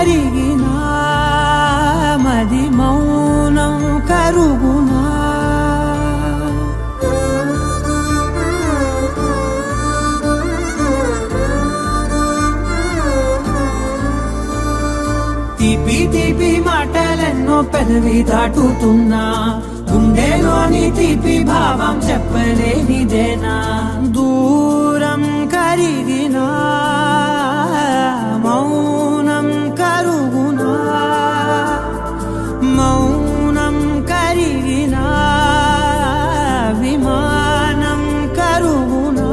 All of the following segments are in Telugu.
కరిగినా మది మౌనం కరుగునా తీపి తీపి మాటలెన్నో పెదవి దాటుతున్నా గుండెలోని తీపి భావం చెప్పలేనిదేనా దూరం కరిగినా మౌనం కరుగునా మౌనం కరిగినా విమానం కరుగునా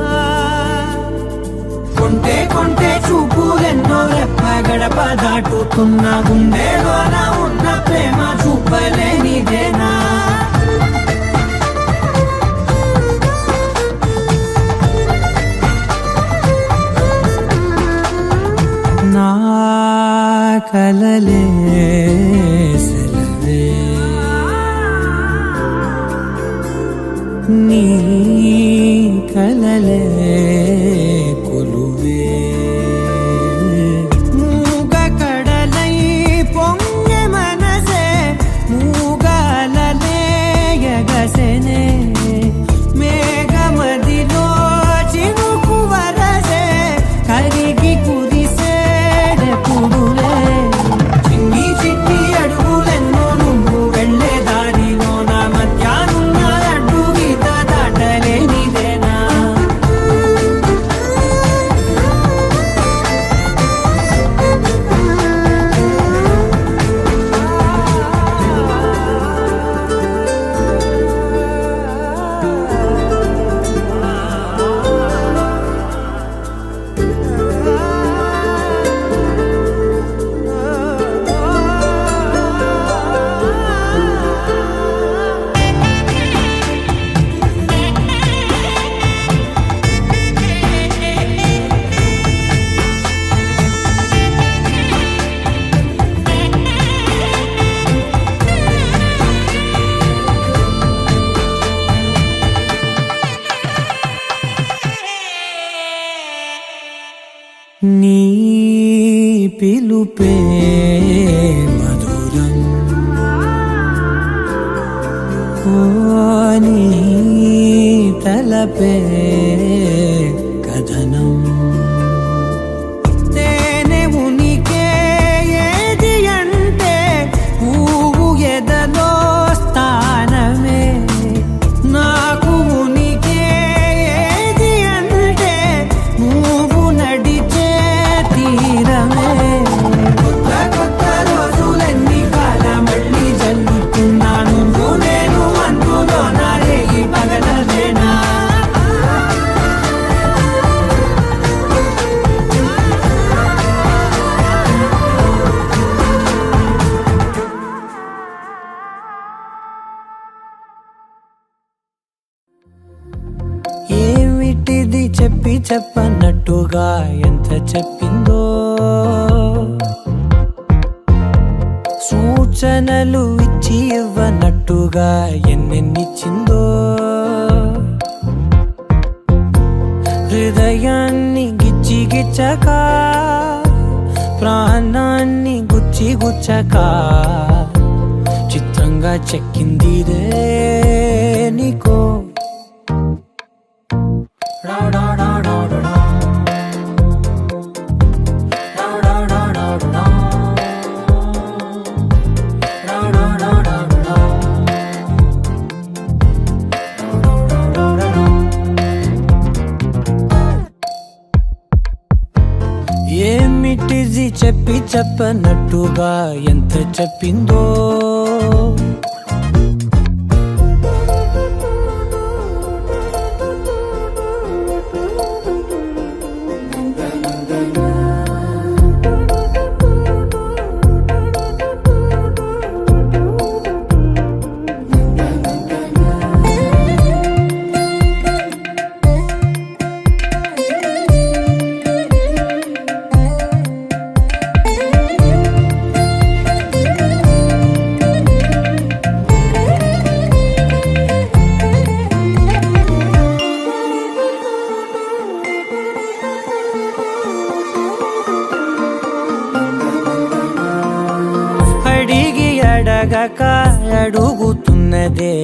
కొంటే కొంటే చూపులెన్నో రెప్ప గడప దాటుతున్న గుండెలోన ఉన్న ప్రేమ చూపలేనిదేనా నా కలలే సెలవే నీ కలలే కొలువే మూగ కడలై పొంగె మనసే మూగలలే ఎగసెనే మేఘమదిలో చినుకు వరసే కరిగి కుదిసేడెప్పుడులే చిన్ని చిన్ని అడుగులెన్నో నువ్వు వెళ్ళే దారిలో నా మధ్యాహ్నం అడ్డు గీత దాటలేనిదేనా నీ పిలుపే మధురం ఓ నీ తలపే కథనం తేనె ఉనికే ఏది అంటే పువ్వు ఎదలో స్థానమే నాకు ఉనికే ఏది అంటే నువ్వు నడిచే తీరమే కొత్త కొత్త రోజులెన్ని కాల మళ్ళీ జల్లుతున్నా నువ్వు నేను అందులో నా రేగి పగలవేనా ఏమిటిది చెప్పి చెప్పన్నట్టుగా ఎంత చెప్పిందో సూచనలు ఇచ్చి ఇవ్వనట్టుగా ఎన్నెన్నిచ్చిందో హృదయాన్ని గిచ్చి గిచ్చక ప్రాణాన్ని గుచ్చి గుచ్చక చిత్రంగా చెక్కిందిరే నీకో ఏమిటిది చెప్పి చెప్పనట్టుగా ఎంత చెప్పిందో అడగక అడుగుతున్నదే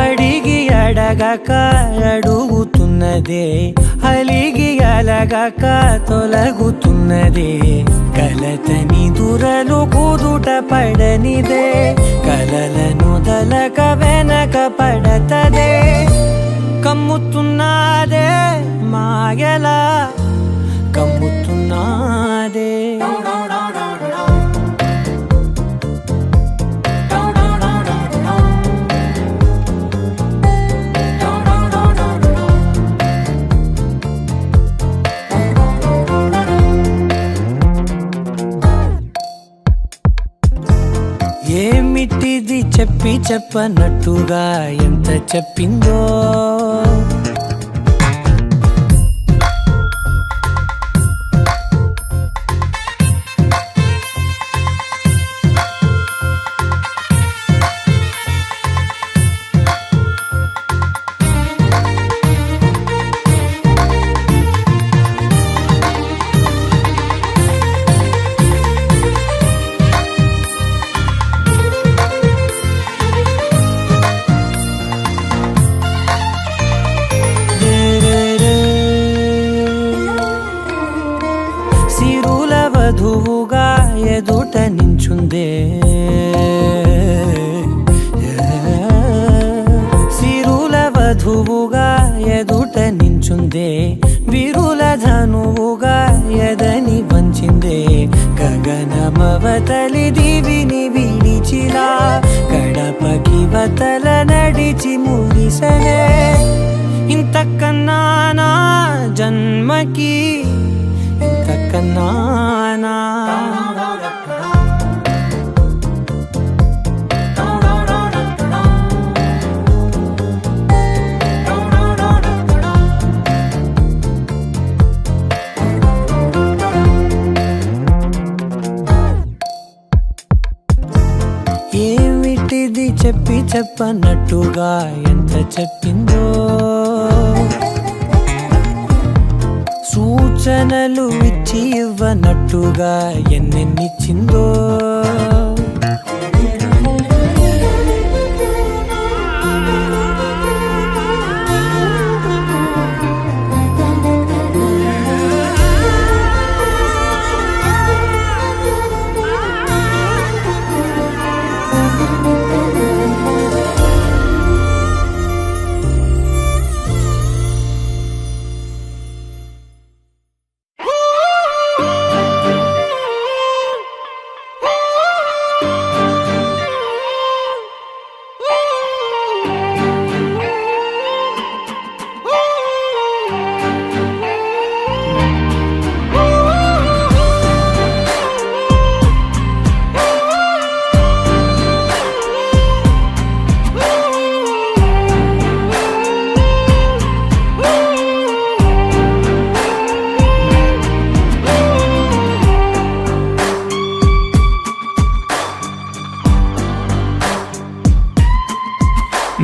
అడిగి అడగక అడుగుతున్నదే అలిగి అలగక తొలగుతున్నదే కలతని దురలు కుదుట పడనిదే కలలను దలక వెనక పడతదే కమ్ముతున్నదే మాయలా కమ్ముతున్నదే ఏమిటిది చెప్పి చెప్పనట్టుగా ఎంత చెప్పిందో వధువుగా ఎదుట నించుందే సిరుల వధువుగా ఎదుట నించుందే విరుల ధనువుగా ఎదని వంచిందే గగనమవతలి దివిని విడిచిలా గడపకి వతల నడిచి మురిసనే ఇంతకన్నా నా జన్మకి ఇంతకన్నా ఏమిటిది చెప్పి చెప్పనట్టుగా ఎంత చెప్పిందో సూచనలు ఇచ్చి ఇవ్వనట్టుగా ఎన్నెన్నిచ్చిందో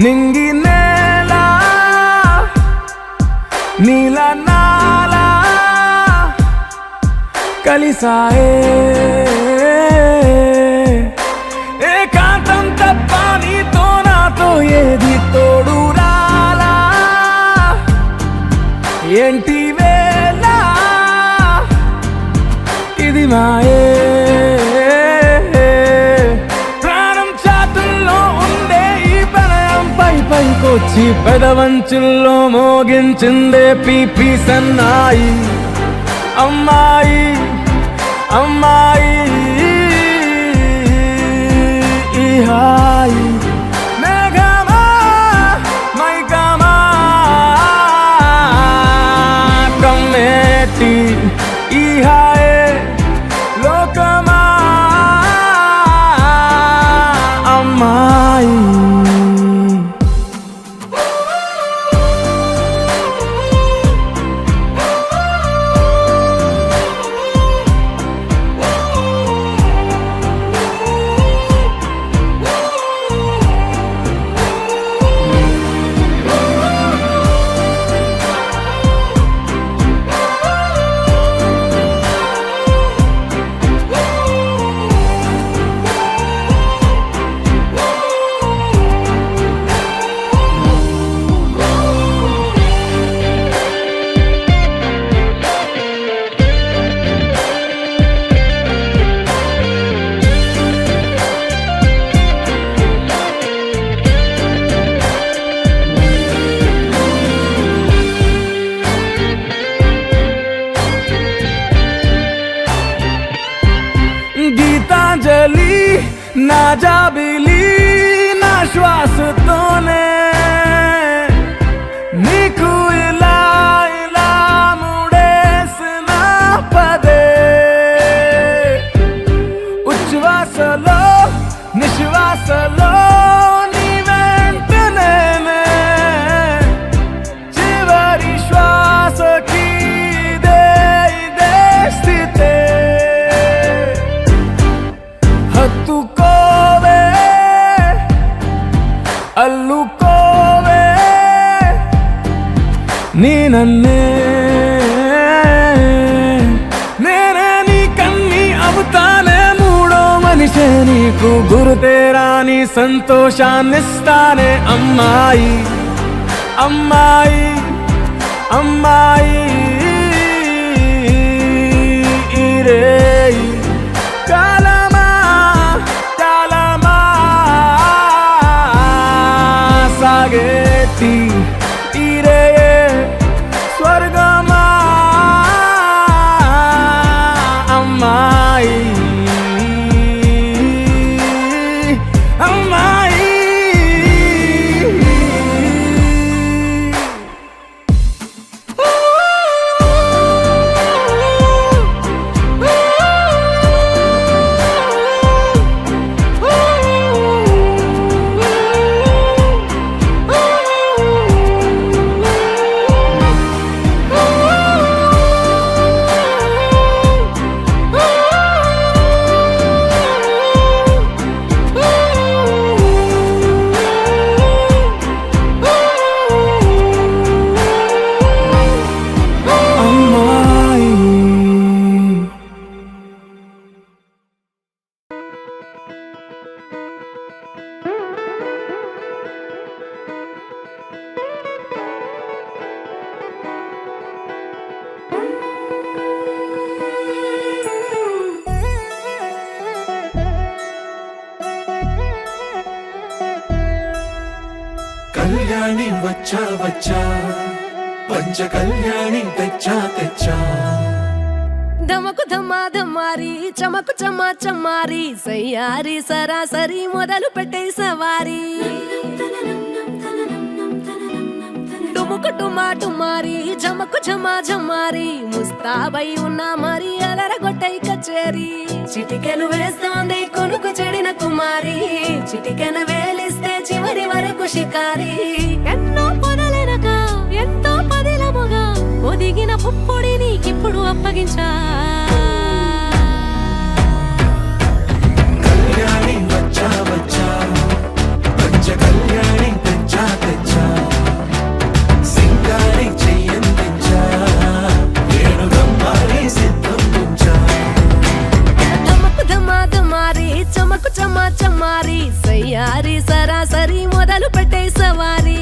నింగి నేల నీల నాల కలిసాయే ఏకాంతం తప్ప నీతో నాతో ఏది తోడు రాలా ఏంటి వేళ ఇది మాయే పైకొచ్చి పెదవంచుల్లో మోగించిందే పీపీ సన్నాయి అమ్మాయి అమ్మాయి ఈ హాయి మేఘమా మైకమా కమ్మేటి ఈ హాయే లోకమా అమ్మాయి నా జాబిలి నా శ్వాసతోనే నీకు ఇలా ఇలా ముడేసిన పదే ఉచ్ఛ్వాసలో నిశ్వాసలో నీ వెంట నేనే చివరి శ్వాసకి ఇదే స్థితే హత్తుకోవే అల్లుకోవే నీ నన్నే నేనే నీ కన్ని అవుతానే మూడో మనిషే నీకు గురుతేరాని సంతోషాన్నిస్తానే అమ్మాయి అమ్మాయి అమ్మాయి ఇరే కాలమా కాలమా సాగేటి ఇరే స్వర్గమా అమ్మాయి అమ్మాయి కళ్యాణి వచ్చా వచ్చా పంచ కళ్యాణి తెచ్చా తెచ్చా ధమకు ధమ్మా ధమ్మారి చమకు చమ్మా చమ్మారి సయ్యారి సరాసరి మొదలు పెట్టే సవారి డుముకు టుమా టుమారి జమకు ఝమా ఝమారి ముస్తాబై ఉన్నా మరి అలరగొట్టై కచేరి చిటికెను వేస్తోంది కొనుకు చెడిన కుమారి చిటికెను వేలిస్తే చివరి వరకు షికారి ఎన్నో పొదలెనక ఎంతో పదిలముగా ఒదిగిన పుప్పొడి నీకిప్పుడు అప్పగించా కళ్యాణి వచ్చా వచ్చా పంచ కళ్యాణి తెచ్చా తెచ్చా సింగారి చెయ్యందించా ఏడు గమ్మారి సిద్ధం ఉంచా ధమకు ధమా ధమారి చమకు చమ్మా చమ్మారి సయ్యారి సరాసరి మొదలు పెట్టే సవారి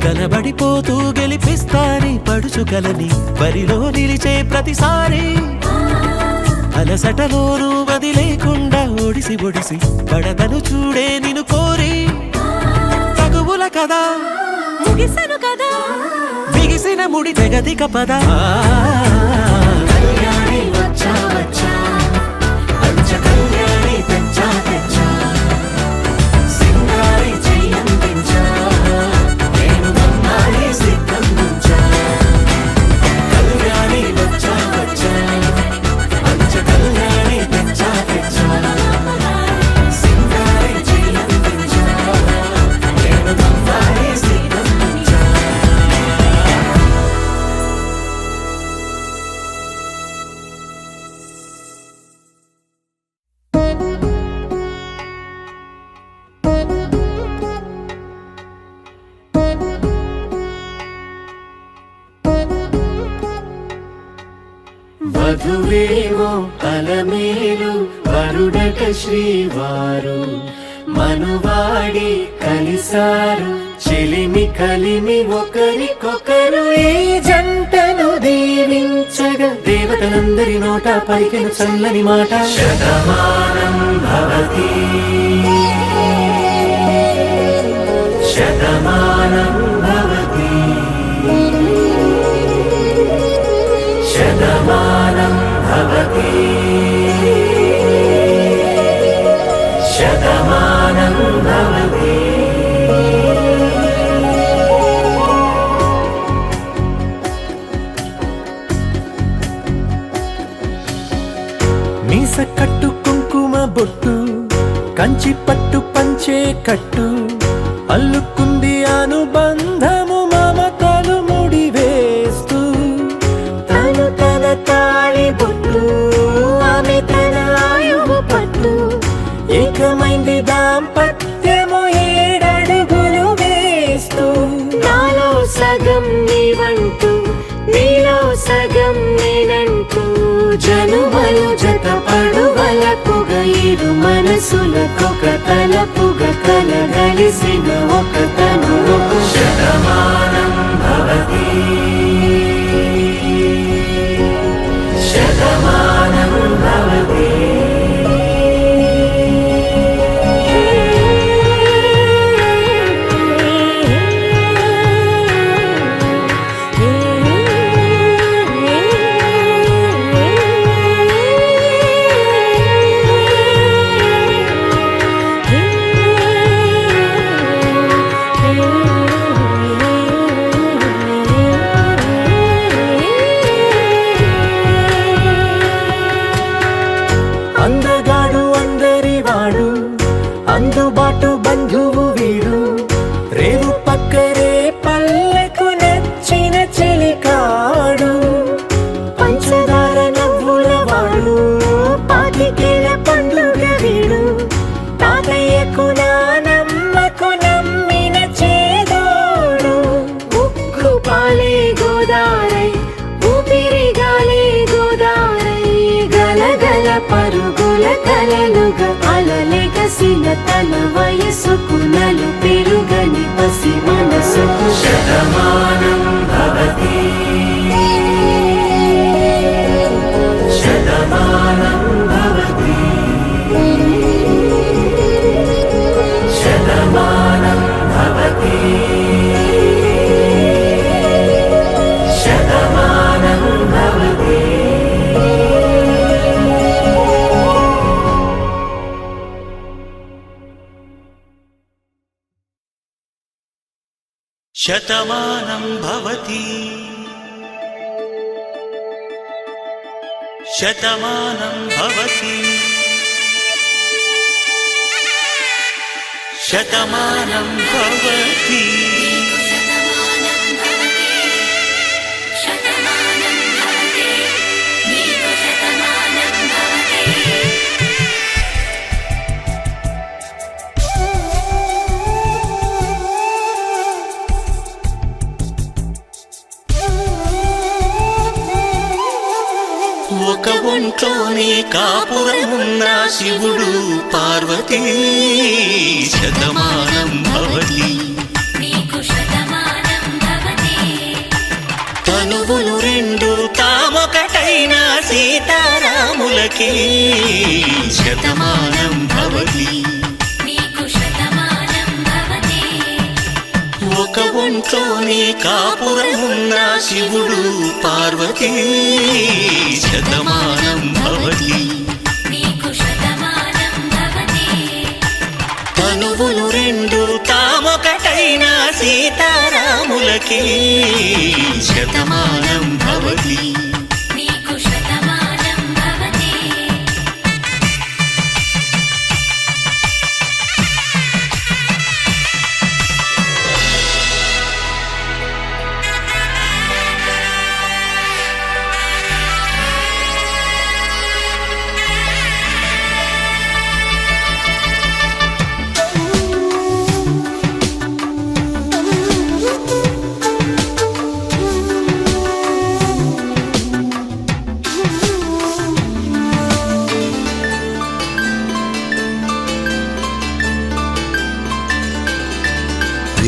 కనబడిపోతూ గెలిపిస్తాని పడుచుకలని బరిలో నిలిచే ప్రతిసారి అలసటలోనూ వదిలేకుండా ఒడిసి ఒడిసి పడతను చూడే నిన్ను కోరి తగువుల కదా ముగిసను కదా బిగిసిన ముడి తెగదిక పద కళ్యాణి వచ్చా వచ్చా పంచ కళ్యాణి తెచ్చా తెచ్చా సింగారి చెయ్యందించా నేను గమ్మారి సిద్ధం ఉంచా కళ్యాణి వచ్చా వచ్చా పంచ కళ్యాణి మరువేమో అలమేలు వరుడట శ్రీవారు మనువాడి కలిసారు చెలిమి కలిమి ఒకరికొకరు ఈ జంటను దీవించగా దేవతలందరి నోట పలికిన చల్లని మాట శతమానం భవతి శతమానం భవతి శతమానం భవతి శతమానం భవతి మీస కట్టు కుంకుమ బొట్టు కంచి పట్టు పంచే కట్టు అల్లుకుంది అనుబంధము మమతలు ముడివేస్తూ తను తన తాళి బొట్టు ఆమె తన ఆయువు పట్టు ఏకమైంది దాంపత్యము ఏడడుగులు వేస్తూ నాలో సగం నీవంటూ నీలో సగం నేనంటూ జనుమలు జతపడువలపుగ ఇరు మనసులకొక తలపుగ కలగలిసిన ఒక తను శతమానం భవతి శతమానం భవతి అందగాడు అందరి వాడు అందుబాటు బంధువు వీడు రేవు పక్కరే పల్లెకు నచ్చిన చెలికాడు పంచదార నవ్వుల వాడు పాతికేల పండుగ వీడు తాతయ్యకు నానమ్మకు నమ్మిన చేదోడు ఉక్కు పాలే గోదారై ఊపిరిగాలే గోదారై గలగల పరుగుల కలలుగా అలలెగసిన తన వయసుకు నలు పెరుగని పసి మనసుకు శతమానం భవతి శతమానం భవతి శతమానం భవతి శతమానం భవతి శతమానం భవతి శతమానం భవతి శతమానం భవతి ఒక ఒంట్లోనే కాపురమున్న శివుడు పార్వతీ శతమానం భవతి తనువులు రెండు తామొకటైన సీతారాములకి శతమానం భవతి ఒక ఒంట్లోనే కాపురమున్న శివుడు పార్వతీ శతమానం భవతి తనువులు రెండు తామొకటైన సీతారాములకి శతమానం భవతి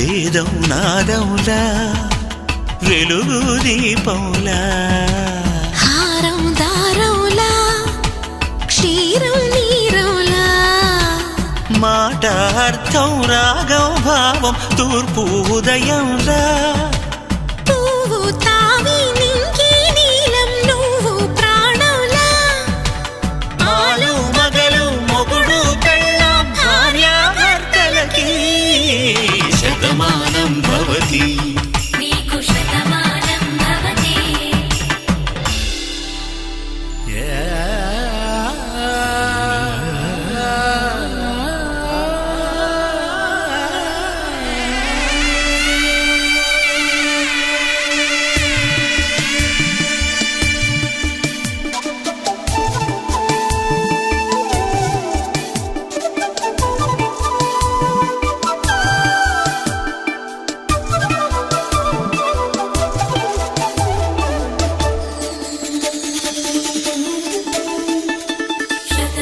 వేదం నాదములా వెలుగు దీపములా హారం దారంలా క్షీరం నీరంలా మాట అర్థం రాగం భావం తూర్పు ఉదయంలా పువ్వు తావి నింగి నీలం నువ్వు ప్రాణంలా ఆలు మగలు మొగుడు పెళ్ళాం భార్యాభర్తలకి శతమానం భవతి నీకు శతమానం భవతి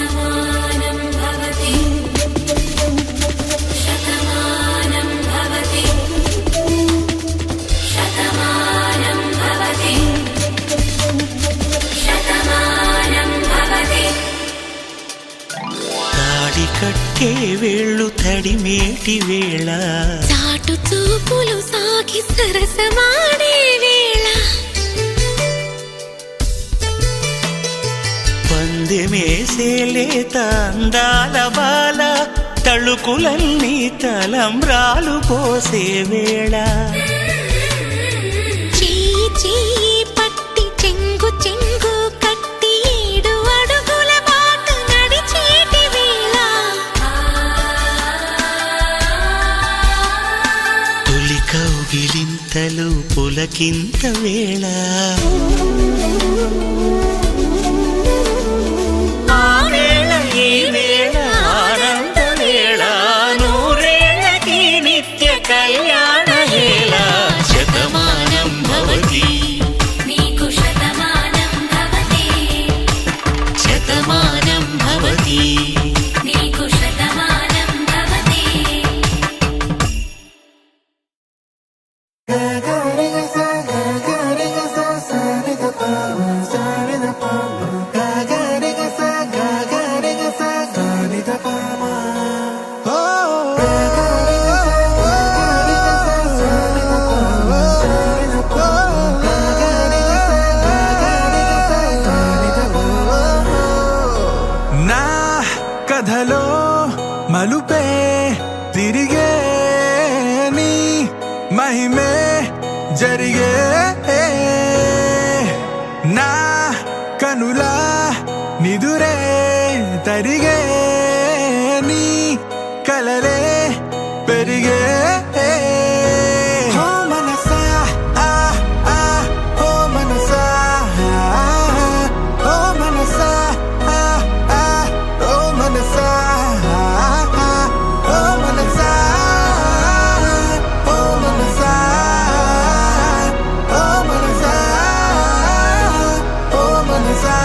శతమానం భవతి శతమానం భవతి శతమానం భవతి శతమానం భవతి తాడి కట్టే వేళ్ళు తడిమేటి వేళ చాటు చూపులు సాగి సరసమాడే వేళ పందెమేసేలేత అందాల బాల తళుకులన్నీ తలంబ్రాలు పోసే వేళ చెయ్యి చెయ్యి పట్టి చెంగు చెంగు కట్టి 7 అడుగుల బాట నడిచేటి వేళ తొలి కౌగిలింతలు పులకింత వేళ ఆ వేళ ఈ వేళ ఆనంద వేళ నూరేళ్ళకి నిత్య కళ్యాణ వేళ శతమానం భవతి నీకు శతమానం భవతి శతమానం భవతి నీకు శతమానం భవతి నా కథలో మలుపే తిరిగే నీ మహిమే జరిగే నా కనులా నిదురే తరిగే నీ కలలే పెరిగే ఓ మనసా ఆ ఆ ఓ మనసా ఓ మనసా ఆ ఆ ఓ మనసా ఓ మనసా ఓ మనసా ఓ మనసా ఓ మనసా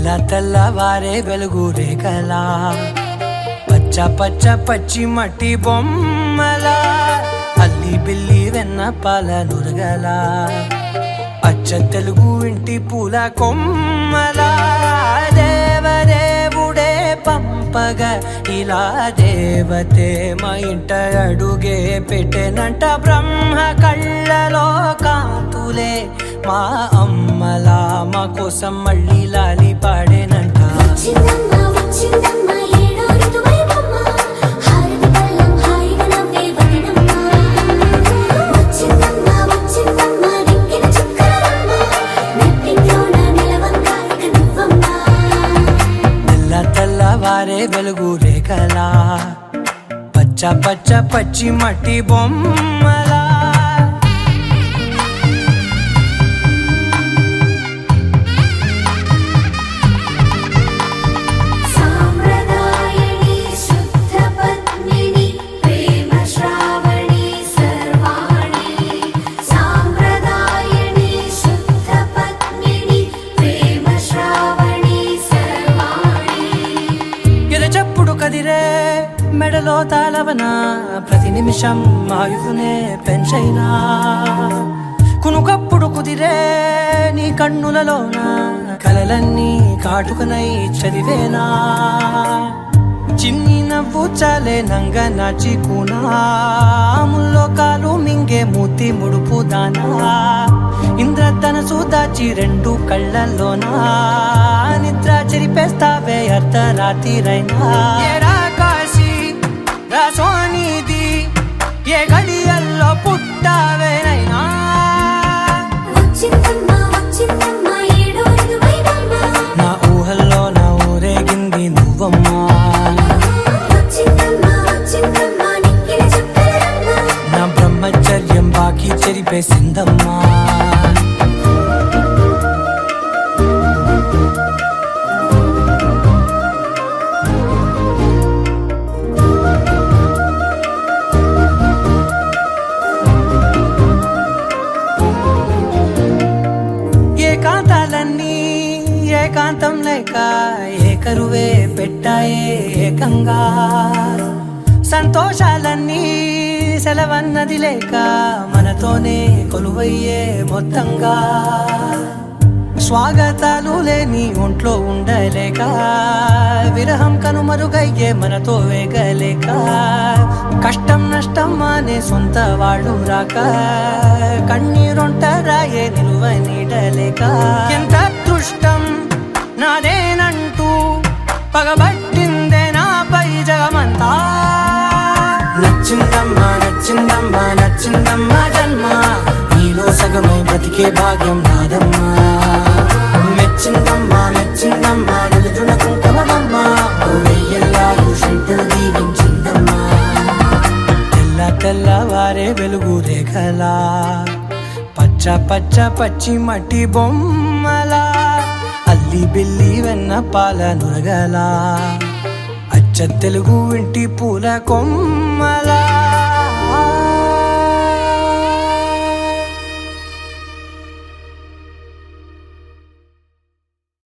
తెల్లవారే వెలుగు రేఖలా పచ్చ పచ్చ పచ్చి మట్టి బొమ్మలా అల్లి బిల్లి వెన్న పాల నురగలా అచ్చ తెలుగు ఇంటి పూల కొమ్మలా దేవదేవుడే పంపగా ఇలా దేవతే మా ఇంట అడుగే పెట్టెనంట బ్రహ్మ కళ్ళలో కాంతులే మా అమ్మలా మా కోసం మళ్ళీ లాలి పాడేనంట వచ్చిందమ్మ వచ్చిందమ్మ ఏడో ఋతువైవమ్మ హారతి పళ్ళం హాయిగా నవ్వే వదినమ్మ వచ్చిందమ్మ వచ్చిందమ్మ దిక్కిన చుక్కలమ్మ నెట్టింట్లోన నిలవంగా ఇక నువ్వమ్మ తెల్లవారే వెలుగు రేఖలా పచ్చ పచ్చ పచ్చి మట్టి బొమ్మలా సాంప్రదాయని శుద్ధ పద్మిని ప్రేమ శ్రావణి సర్వాణి సాంప్రదాయని శుద్ధ పద్మిని ప్రేమ శ్రావణి సర్వాణి ఎరచప్పుడు కదిరే మెడలో తాళవన ప్రతి నిమిషం ఆయువునే పెంచైనా కునుకప్పుడు కుదిరే నీ కన్నులలోన కలలన్నీ కాటుకనై చదివేనా చిన్ని నవ్వు చాలే నంగ నాచి ముల్లోకాలు మింగే మూతి ముడుపు దానా ఇంద్రధనసు దాచి రెండు కళ్ళల్లోనా నిద్ర చెరిపేస్తావే అర్ధరాత్రిరైనా ఏరా కాశీ రా సోనిది ఏ గడియల్లో పుట్టావేనైనా వచ్చిందమ్మ వచ్చిందమ్మ ఏడో ఋతువైవమ్మ నా ఊహల్లో నా ఊరేగింది నువ్వమ్మా వచ్చిందమ్మ వచ్చిందమ్మ నిక్కిన చుక్కలమ్మ నా బ్రహ్మచర్యం బాకీ చెరిపేసిందమ్మా ఏకాంతాలన్నీ ఏకాంతం లేక ఏకరువే పెట్టాయే ఏకంగా సంతోషాలన్నీ సెలవన్నది లేక మనతోనే కొలువయ్యే మొత్తంగా స్వాగతాలు లేని ఒంట్లో ఉండలేక విరహం కనుమరుగయ్యే మనతో వేగలేక కష్టం నష్టం అనే సొంత వాళ్ళు రాక కన్నీరొంటరాయే నిలువ నీడలేక ఎంత అదృష్టం నాదేనంటూ పగబట్టిందే నాపై జగమంతా నచ్చిందమ్మా నచ్చిందమ్మా నచ్చిందమ్మా జన్మ నీలో సగమై బ్రతికే భాగ్యం నాదమ్మా మెచ్చిందమ్మా మెచ్చిందమ్మా నిలుచున కుంకుమమ్మా వెయ్యల్లాలు శంకులు దీవించిందమ్మా తెల్లవారే వెలుగు రేఖలా పచ్చ పచ్చ పచ్చి మట్టి బొమ్మలా అల్లి బిల్లి వెన్న పాల నురగలా అచ్చ తెలుగు ఇంటి పూల కొమ్మలా